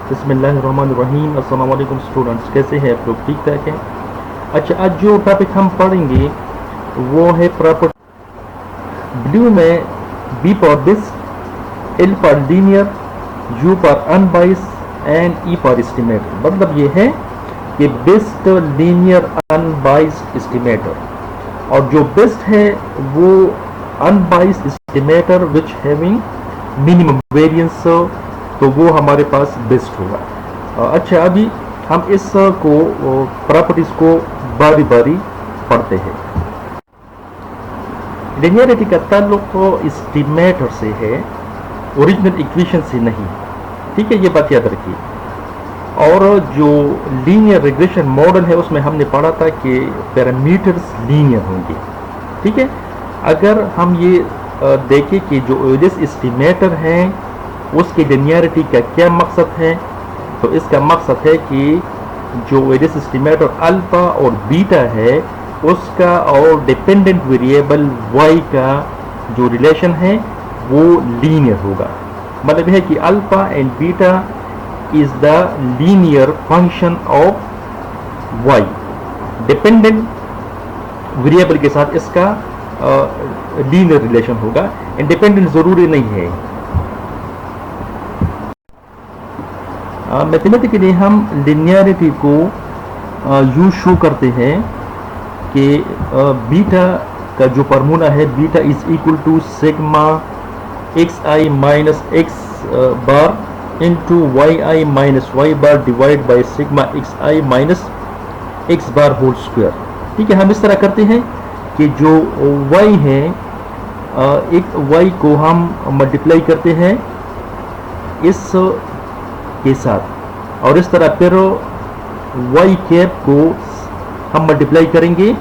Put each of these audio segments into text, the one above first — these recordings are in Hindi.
बिस्मिल्लाहिर्रहमानिर्रहीम। अस्सलाम वालेकुम स्टूडेंट्स, कैसे हैं आप लोग? ठीक ठाक हैं। अच्छा, आज जो टॉपिक हम पढ़ेंगे वो है प्रॉपर्टी। ब्लू में बी पर बिस्ट, एल पर लीनियर, यू पर अनबाइस एंड ई पर एस्टिमेटर। मतलब ये है कि बेस्ट लीनियर अनबाइस्ड एस्टिमेटर, और जो बेस्ट है वो unbiased estimator which having minimum variance, तो वो हमारे पास बेस्ट होगा। अच्छा, अभी हम इस को प्रॉपर्टीज को बारी बारी पढ़ते हैं। लिनियरिटी का ताल्लुक तो एस्टिमेटर से है, ओरिजिनल इक्वेशन से नहीं। ठीक है, ये बात याद रखिए। और जो लीनियर रिग्रेशन मॉडल है उसमें हमने पढ़ा था कि पैरामीटर्स लीनियर होंगे। ठीक है, अगर हम ये देखें कि जो ओएलएस एस्टिमेटर है उसकी लिनियरिटी का क्या मकसद है, तो इसका मकसद है कि जो ओएलएस एस्टिमेटर अल्फा और बीटा है उसका और डिपेंडेंट वेरिएबल वाई का जो रिलेशन है वो लीनियर होगा। मतलब है कि alpha and beta is the linear function of Y. Dependent variable के साथ इसका लीनियर रिलेशन होगा। इंडिपेंडेंट जरूरी नहीं है। मैथमेटिकली हम लिनियरिटी को यूं शो करते हैं कि बीटा का जो फार्मूला है, beta is equal to sigma x I minus x bar into Y I minus Y bar divide by sigma x I minus x bar whole square. ठीक है, हम इस तरह करते हैं कि जो y है, एक y को हम मल्टीप्लाई करते हैं इस के साथ, और इस तरह फिर y कैप को हम मल्टीप्लाई करेंगे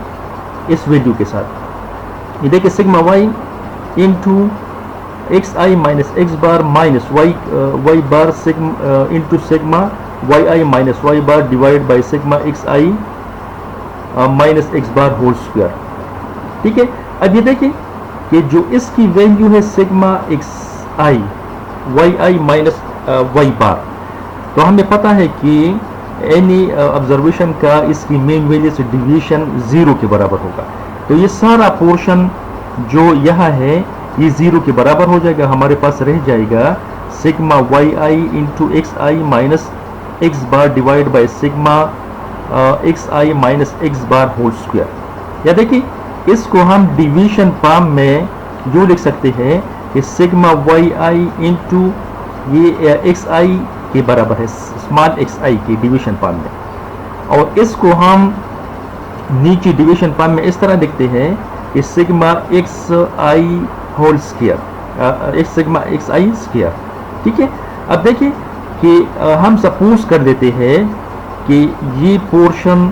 इस वैल्यू के साथ। ये देखिए, sigma y into x I minus x bar minus Y bar sigma into sigma y I minus Y bar divide by sigma x I minus x bar whole square. ठीक है, अब ये देखिए कि जो इसकी वैल्यू है सिग्मा एक्स आई वाई आई माइनस वाई बार, तो हमें पता है कि एनी ऑब्जर्वेशन का इसकी मेन वैल्यू से डिवीजन 0 के बराबर होगा। तो ये सारा पोर्शन जो यहाँ है ये 0 के बराबर हो जाएगा। हमारे पास रह जाएगा sigma y i into x I minus x bar divide by sigma x I minus x bar whole square. या देखिए, इसको हम डिवीजन फॉर्म में जो लिख सकते हैं कि सिग्मा वाई आई इंटू ये एक्स आई के बराबर है स्मॉल एक्स आई के डिवीजन फॉर्म में, और इसको हम नीचे डिवीजन फॉर्म में इस तरह लिखते हैं कि sigma x i whole square, एक सिग्मा एक्स आई स्क्वायर। ठीक है, अब देखिए कि हम सपोज कर लेते हैं कि ये पोर्शन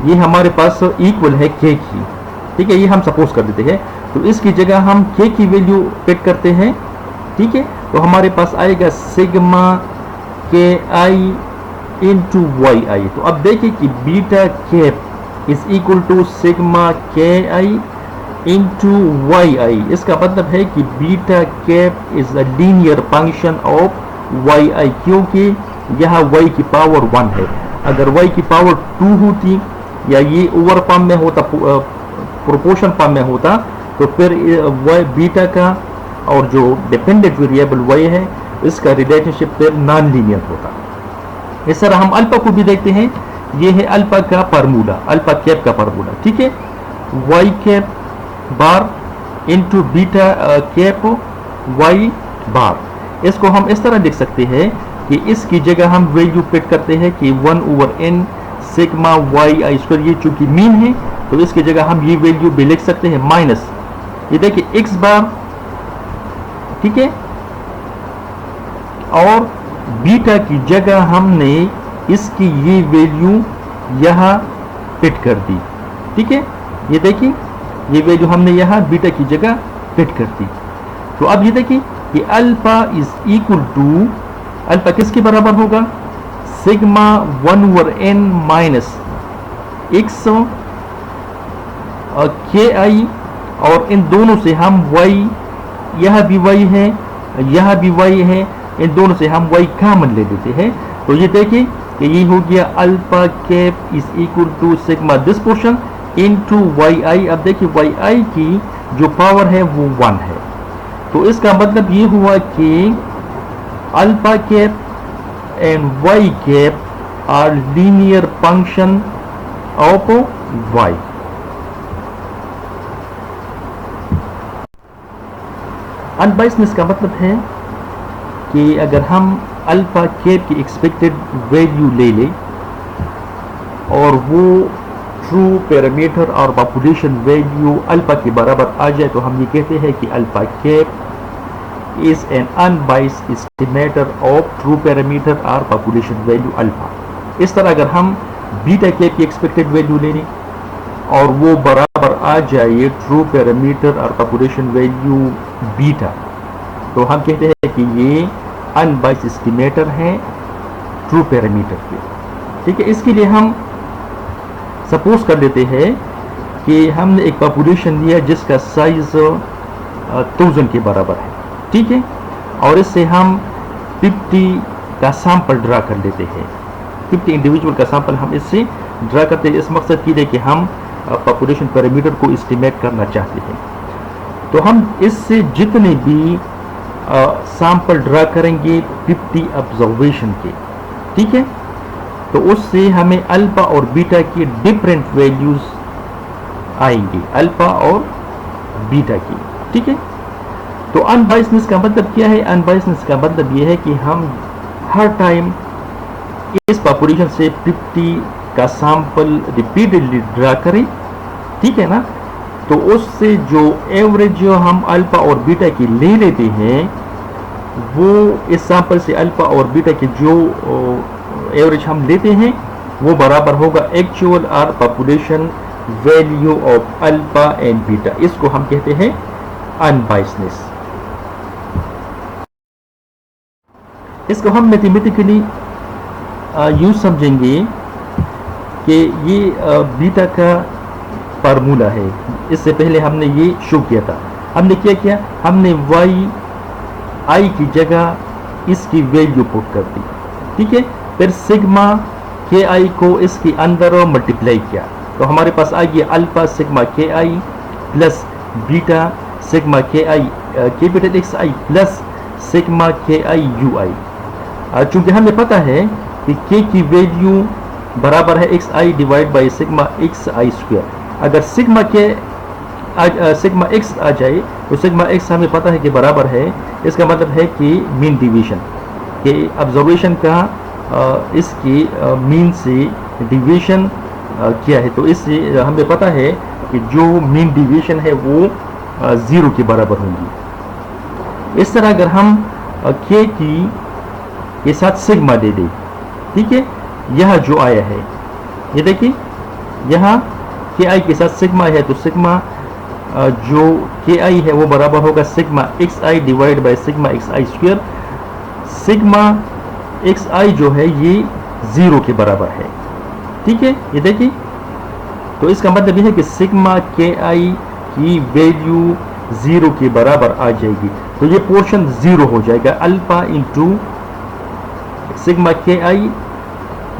ये हमारे पास इक्वल है के की। ठीक है, ये हम सपोज कर देते हैं, तो इसकी जगह हम के की वैल्यू फिट करते हैं। ठीक है, तो हमारे पास आएगा sigma k i into Y आई। तो अब देखिए कि beta cap is equal to sigma k i into Y i. इसका मतलब है कि beta cap is a linear function of y i, क्योंकि यहाँ वाई की पावर 1 है। अगर वाई की पावर 2 होती या ये ओवर फॉर्म में होता, प्रोपोर्शन फॉर्म में होता, तो फिर वाई बीटा का और जो डिपेंडेंट वेरिएबल वाई है इसका रिलेशनशिप फिर नॉन लीनियर होता। इस तरह हम अल्फा को भी देखते हैं। ये है अल्फा का फार्मूला, अल्फा कैप का फार्मूला। ठीक है, Y cap bar into beta cap Y बार। इसको हम इस तरह लिख सकते हैं कि इसकी जगह हम वैल्यू फिट करते हैं कि 1/n सिग्मा वाई आई स्क्वायर, ये चूंकि मीन है तो इसकी जगह हम ये वैल्यू भी लिख सकते हैं माइनस, ये देखिए एक्स बार। ठीक है, और बीटा की जगह हमने इसकी ये वैल्यू यहाँ फिट कर दी। ठीक है, ये देखिए ये वैल्यू हमने यहाँ बीटा की जगह फिट कर दी। तो अब ये देखिए कि alpha is equal to, alpha किसके बराबर होगा, सिग्मा 1/n माइनस एक्स के आई, और इन दोनों से हम y, यह भी y है, यह भी y है, इन दोनों से हम y कॉमन ले लेते हैं, तो ये देखिए कि ये हो गया alpha cap is equal to sigma this portion into y i. अब देखिए वाई आई की जो पावर है वो 1 है, तो इसका मतलब ये हुआ कि alpha cap and y cap are linear function of y. Unbiasedness का मतलब है कि अगर हम अल्फा कैप की एक्सपेक्टेड वैल्यू ले लें और वो ट्रू पैरामीटर और पॉपुलेशन वैल्यू अल्फा के बराबर आ जाए, तो हम ये कहते हैं कि alpha cap is N unbiased estimator of true parameter और पॉपुलेशन वैल्यू अल्फा। इस तरह अगर हम बीटा कैप की एक्सपेक्टेड वैल्यू ले लें और वो बराबर आ जाए ट्रू पैरामीटर और पॉपुलेशन वैल्यू बीटा, तो हम कहते हैं कि ये अनबायस्ड एस्टिमेटर है ट्रू पैरामीटर के। ठीक है, इसके लिए हम सपोज कर लेते हैं कि हमने एक पॉपुलेशन लिया जिसका साइज 1000 के बराबर है। ठीक है, और इससे हम 50 का सैंपल ड्रा कर लेते हैं, 50 इंडिविजुअल का सैंपल हम इससे ड्रा करते हैं इस मकसद के लिए कि हम पॉपुलेशन पैरामीटर को एस्टिमेट करना चाहते हैं। तो हम इससे जितने भी सैंपल ड्रा करेंगे 50 ऑब्जर्वेशन के, ठीक है, तो उससे हमें अल्फा और बीटा की डिफरेंट वैल्यूज आएंगी, अल्फा और बीटा की। ठीक है, तो अनबायस्डनेस का मतलब क्या है? अनबायस्डनेस का मतलब यह है कि हम हर टाइम इस पॉपुलेशन से 50 का सैंपल रिपीटेडली ड्रा करें, ठीक है ना, तो उससे जो एवरेज जो हम अल्फा और बीटा की ले लेते हैं वो इस सैंपल से अल्फा और बीटा की जो एवरेज हम लेते हैं वो बराबर होगा एक्चुअल और population value of alpha and beta. इसको हम कहते हैं अनबायस्डनेस। इसको हम मैथमेटिकली यूज समझेंगे कि ये बीटा का फार्मूला है। इससे पहले हमने ये शो किया था। हमने क्या किया? हमने वाई आई की जगह इसकी वैल्यू पुट कर दी, ठीक है, फिर सिग्मा के आई को इसके अंदर मल्टीप्लाई किया, तो हमारे पास आ गया alpha sigma k I plus beta sigma k I capital x i plus sigma k i you आई। चूंकि हमें पता है कि के की वैल्यू बराबर है x i divide by sigma x i square. अगर सिग्मा एक्स आ जाए तो सिग्मा एक्स हमें पता है कि बराबर है, इसका मतलब है कि मीन डिवीजन के ऑब्जर्वेशन का इसकी मीन से डिवीजन किया है, तो इससे हमें पता है कि जो मीन डिवीजन है वो 0 के बराबर होंगी। इस तरह अगर हम के की के साथ सिग्मा दे दें, ठीक है, यह जो आया है ये देखिए, यहाँ के आई के साथ सिग्मा है, तो सिग्मा जो के आई है वो बराबर होगा sigma x i divide by sigma x i square. Sigma x i जो है ये 0 के बराबर है, ठीक है, ये देखिए, तो इसका मतलब ये है कि सिग्मा के आई की वैल्यू 0 के बराबर आ जाएगी, तो ये पोर्शन 0 हो जाएगा। अल्फा इंटू सिग्मा के आई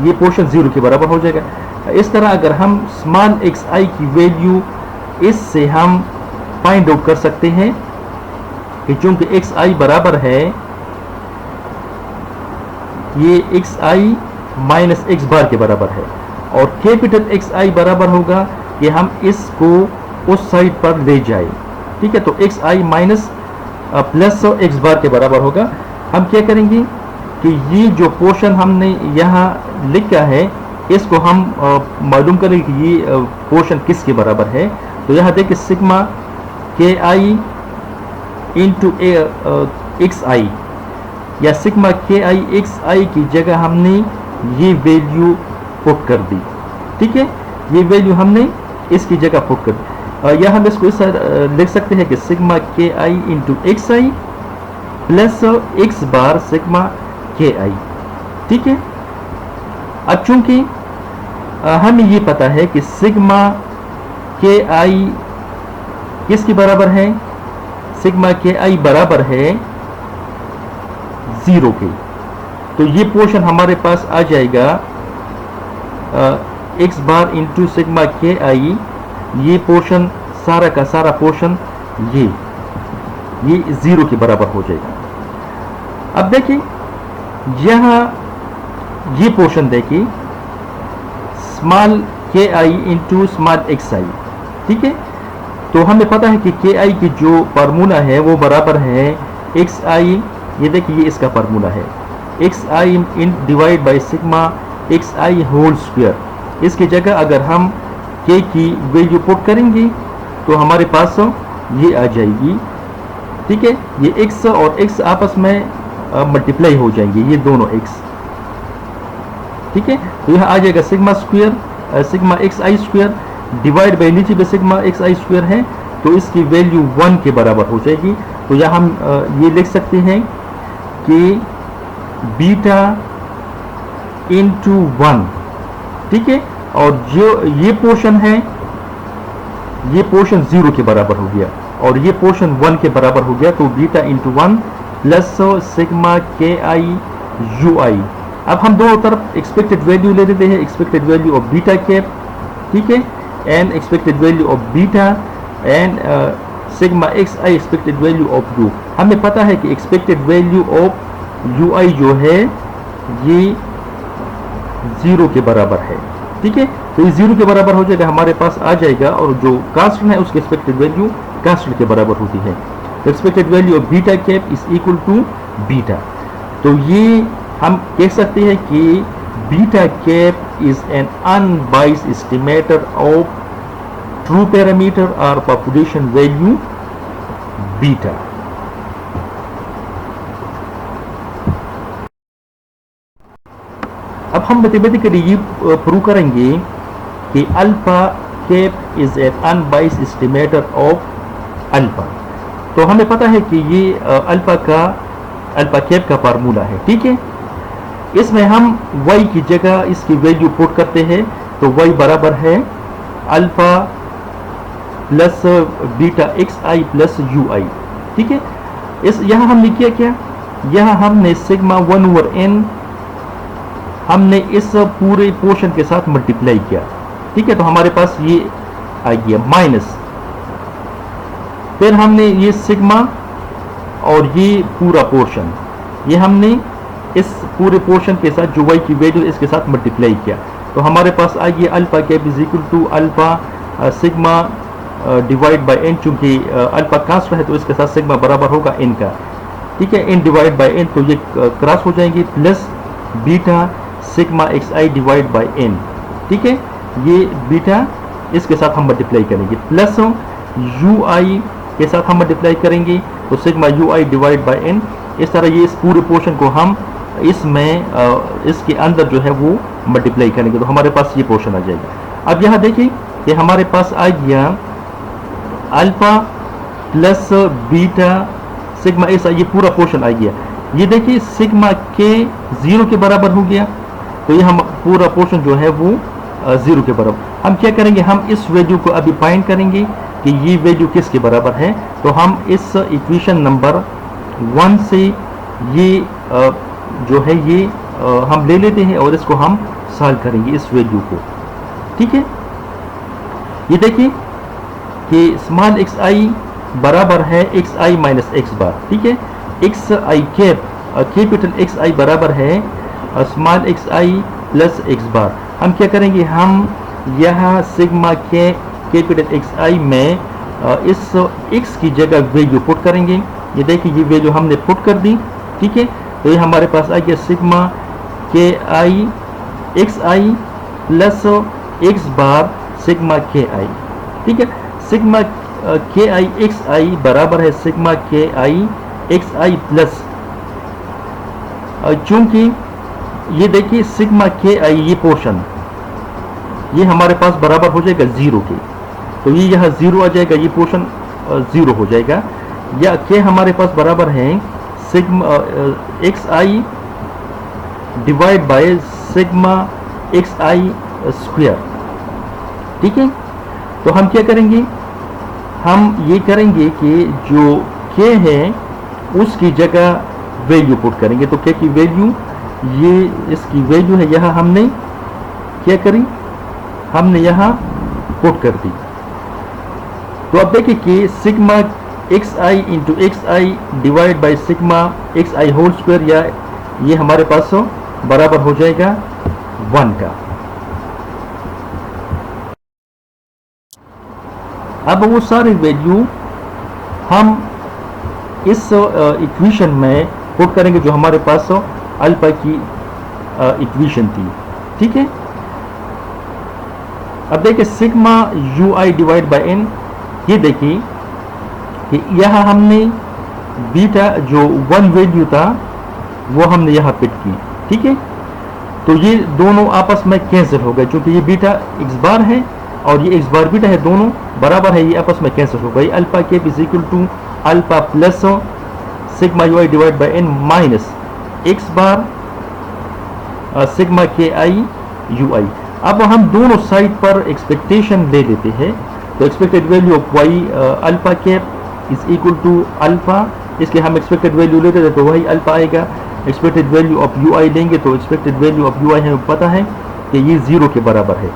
ये पोर्शन 0 के बराबर हो जाएगा। इस तरह अगर हम स्मॉल एक्स आई की वैल्यू इससे हम फाइंड आउट कर सकते हैं कि चूंकि एक्स आई बराबर है ये एक्स आई माइनस एक्स बार के बराबर है, और कैपिटल एक्स आई बराबर होगा कि हम इसको उस साइड पर ले जाए, ठीक है, तो एक्स आई माइनस प्लस एक्स बार के बराबर होगा। हम क्या करेंगे कि ये जो पोर्शन हमने यहाँ लिखा है इसको हम मालूम करें कि ये पोर्शन किसके बराबर है। तो यहाँ देखिए sigma k i into x आई या सिग्मा के आई एक्स आई की जगह हमने ये वैल्यू पुट कर दी, ठीक है, ये वैल्यू हमने इसकी जगह पुट कर दी। या हम इसको इस लिख सकते हैं कि sigma k i into x i plus x bar sigma k आई, ठीक है। अब चूंकि हमें ये पता है कि सिग्मा के आई किसके बराबर है? सिग्मा के आई बराबर है 0 के। तो ये पोर्शन हमारे पास आ जाएगा x bar into sigma k आई, ये पोर्शन सारा का सारा पोर्शन ये 0 के बराबर हो जाएगा। अब देखिए यहाँ ये पोर्शन देखिए, स्मॉल के आई इंटू स्मॉल एक्स आई, ठीक है। तो हमें पता है कि के आई की जो फार्मूला है वो बराबर है एक्स आई, ये देखिए ये इसका फार्मूला है, x i in divide by sigma x i whole square. इसकी जगह अगर हम के की वैल्यू पुट करेंगे तो हमारे पास ये आ जाएगी, ठीक है। ये x और x आपस में मल्टीप्लाई हो जाएंगे, ये दोनों x, ठीक है। तो यहाँ आ जाएगा sigma square sigma x i square divide by नीचे भी सिग्मा एक्स आई स्क्वायर है, तो इसकी वैल्यू 1 के बराबर हो जाएगी। तो यहाँ हम ये लिख सकते हैं कि बीटा इंटू 1, ठीक है। और जो ये पोर्शन है, ये पोर्शन 0 के बराबर हो गया और ये पोर्शन 1 के बराबर हो गया। तो beta into 1 plus sigma k i you आई। अब हम दोनों तरफ एक्सपेक्टेड वैल्यू ले लेते हैं, expected value of beta cap, ठीक है, and expected value of beta and sigma x I expected value of you. हमें पता है कि एक्सपेक्टेड वैल्यू ऑफ यू आई जो है ये 0 के बराबर है, ठीक है। तो ये 0 के बराबर हो जाएगा, हमारे पास आ जाएगा, और जो कांस्टेंट है उसकी एक्सपेक्टेड वैल्यू कांस्टेंट के बराबर होती है। तो expected value of beta cap is equal to beta. तो ये हम कह सकते हैं कि beta cap is an unbiased estimator of true parameter और पॉपुलेशन वैल्यू बीटा। अब हम मैथमेटिकली ये प्रूव करेंगे कि alpha cap is an unbiased estimator of alpha. तो हमें पता है कि ये अल्फा कैप का फार्मूला है, ठीक है। इसमें हम y की जगह इसकी वैल्यू पुट करते हैं, तो y बराबर है alpha plus beta x i plus u i, ठीक है। इस यहाँ हमने किया क्या, यहाँ हमने सिग्मा 1 ओवर n हमने इस पूरे पोर्शन के साथ मल्टीप्लाई किया, ठीक है। तो हमारे पास ये आ गया माइनस, फिर हमने ये सिग्मा और ये पूरा पोर्शन, ये हमने इस पूरे पोर्शन के साथ जो y की वैल्यू इसके साथ मल्टीप्लाई किया। तो हमारे पास आ गया alpha cap is equal to alpha sigma divide by n, चूंकि अल्फा कांस्टेंट है तो इसके साथ सिग्मा बराबर होगा n का, ठीक है। n डिवाइड बाय n, तो ये क्रॉस हो जाएंगे, plus beta sigma x i divide by n, ठीक है। ये बीटा इसके साथ हम मल्टीप्लाई करेंगे, प्लस यू आई के साथ हम मल्टीप्लाई करेंगे, तो sigma u i divide by n। इस तरह ये इस पूरे पोर्शन को हम इसमें इसके अंदर जो है वो मल्टीप्लाई करेंगे, तो हमारे पास ये पोर्शन आ जाएगा। अब यहाँ देखिए कि हमारे पास आ गया अल्फा प्लस बीटा सिग्मा ऐसा ये पूरा पोर्शन आ गया। ये देखिए सिग्मा के 0 के बराबर हो गया, तो ये हम पूरा पोर्शन जो है वो 0 के बराबर। हम क्या करेंगे, हम इस वैल्यू को अभी फाइंड करेंगे कि ये वैल्यू किसके बराबर है। तो हम इस इक्वेशन नंबर 1 से ये जो है ये हम ले लेते हैं और इसको हम सॉल्व करेंगे इस वैल्यू को, ठीक है। ये देखिए कि स्मॉल एक्स आई बराबर है एक्स आई माइनस एक्स बार, ठीक है। एक्स आई कैप कैपिटल एक्स आई बराबर है small x i plus x बार। हम क्या करेंगे, हम यहाँ सिग्मा के कैपिटल एक्स आई में इस एक्स की जगह वैल्यू पुट करेंगे। ये देखिए ये वैल्यू हमने पुट कर दी, ठीक है। तो ये हमारे पास आ गया sigma k I x i plus x bar sigma k आई, ठीक है। सिग्मा के आई एक्स आई बराबर है sigma k I x i plus, चूंकि ये देखिए सिग्मा के आई ये पोर्शन ये हमारे पास बराबर हो जाएगा 0 के, तो ये यहाँ 0 आ जाएगा, ये पोर्शन 0 हो जाएगा। या के हमारे पास बराबर है sigma x i divide by sigma x i square, ठीक है। तो हम क्या करेंगे, हम ये करेंगे कि जो के है उसकी जगह वैल्यू पुट करेंगे। तो क्या की वैल्यू, ये इसकी वैल्यू है, यहाँ हमने क्या करी, हमने यहाँ पुट कर दी। तो अब देखिए कि sigma x i into x i divide by sigma x i whole square, या ये हमारे पास बराबर हो जाएगा 1 का। अब वो सारी वैल्यू हम इस इक्वेशन में पुट करेंगे जो हमारे पास अल्फा की इक्वेशन थी, ठीक है। अब देखिए sigma u i divide by n, ये देखिए कि यहाँ हमने बीटा जो 1 वैल्यू था वो हमने यहाँ पिट की, ठीक है। तो ये दोनों आपस में कैंसिल हो गए, क्योंकि ये बीटा एक्स बार है और ये एक्स बार बीटा है, दोनों बराबर है, ये आपस में कैंसिल हो गई। Alpha cap is equal to alpha plus sigma u i divide by n minus x bar sigma k i you आई। अब हम दोनों साइड पर एक्सपेक्टेशन ले लेते हैं। तो expected value of y alpha cap is equal to alpha, इसके हम एक्सपेक्टेड वैल्यू लेते थे तो वही अल्फा आएगा। एक्सपेक्टेड वैल्यू ऑफ यू आई लेंगे तो एक्सपेक्टेड वैल्यू ऑफ यू आई हमें पता है कि ये 0 के बराबर है।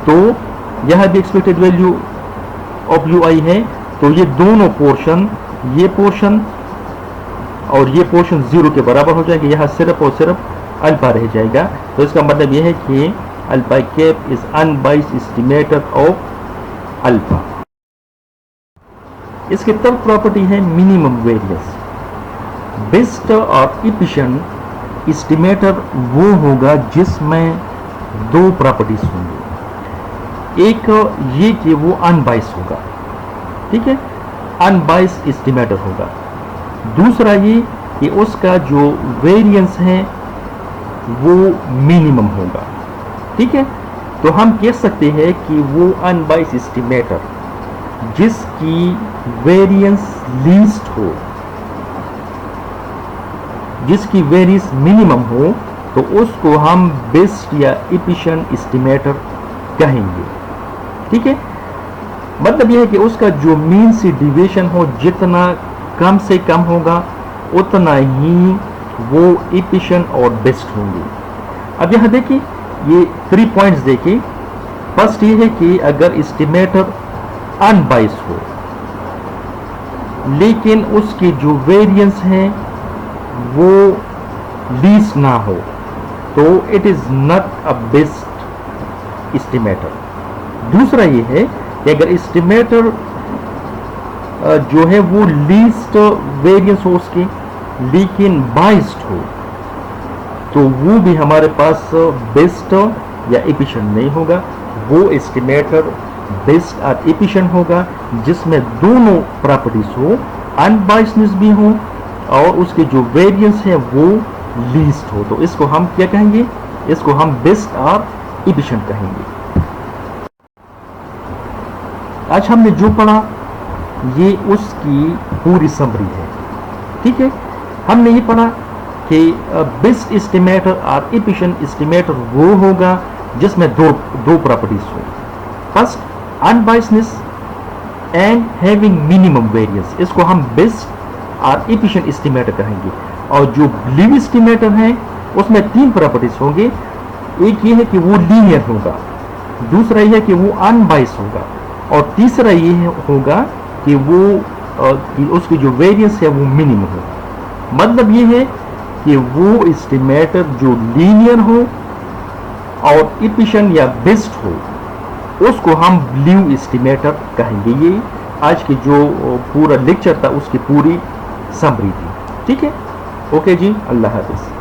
तो यह भी एक्सपेक्टेड वैल्यू ऑफ यू आई है, तो ये दोनों पोर्शन, ये पोर्शन और ये पोर्शन 0 के बराबर हो जाएंगे, यहाँ सिर्फ और सिर्फ अल्फा रह जाएगा। तो इसका मतलब यह है कि alpha cap is unbiased estimator of alpha. इसकी तब प्रॉपर्टी है मिनिमम वेरिएंस। बेस्ट और एफिशिएंट एस्टिमेटर वो होगा जिसमें 2 प्रॉपर्टीज होंगी। एक ये कि वो अनबाइस्ड होगा, ठीक है, अनबाइस्ड एस्टिमेटर होगा। दूसरा ये कि उसका जो वेरिएंस है वो मिनिमम होगा, ठीक है। तो हम कह सकते हैं कि वो अनबाइस्ड एस्टिमेटर जिसकी वेरिएंस लीस्ट हो, जिसकी वेरिएंस मिनिमम हो, तो उसको हम बेस्ट या एफिशिएंट एस्टिमेटर कहेंगे, ठीक है। मतलब यह है कि उसका जो मीन से डिविएशन हो जितना कम से कम होगा उतना ही वो एफिशिएंट और बेस्ट होंगे। अब यहाँ देखिए ये 3 पॉइंट्स देखिए। फर्स्ट ये है कि अगर एस्टिमेटर अनबाइस्ड हो लेकिन उसकी जो वेरिएंस है वो लीस्ट ना हो, तो it is not a best estimator. दूसरा ये है कि अगर एस्टिमेटर जो है वो लीस्ट वेरिएंस हो उसकी लेकिन बाइस्ड हो, तो वो भी हमारे पास बेस्ट या एफिशिएंट नहीं होगा। वो एस्टिमेटर बेस्ट और एफिशिएंट होगा जिसमें दोनों प्रॉपर्टीज हो, अनबाइस्डनेस भी हो और उसके जो वेरिएंस है वो लीस्ट हो। तो इसको हम क्या कहेंगे, इसको हम बेस्ट और एफिशिएंट कहेंगे। आज हमने जो पढ़ा ये उसकी पूरी समरी है, ठीक है। हमने ये पढ़ा कि बेस्ट एस्टिमेटर और एफिशिएंट एस्टिमेटर वो होगा जिसमें दो प्रॉपर्टीज हो। First unbiasedness and having minimum variance, इसको हम बेस्ट और एफिशिएंट एस्टिमेटर कहेंगे। और जो बिलीव एस्टिमेटर है उसमें 3 प्रॉपर्टीज होंगे। एक ये है कि वो लीनियर होगा, दूसरा ये है कि वो अनबाइस्ड होगा और तीसरा ये होगा कि वो कि उसकी जो वेरिएंस है वो मिनिमम होगा। मतलब ये है कि वो एस्टिमेटर जो लीनियर हो और एफिशिएंट या बेस्ट हो उसको हम बिलीव एस्टिमेटर कहेंगे। ये आज की जो पूरा लेक्चर था उसकी पूरी समरी थी, ठीक है। ओके जी, अल्लाह हाफिज़।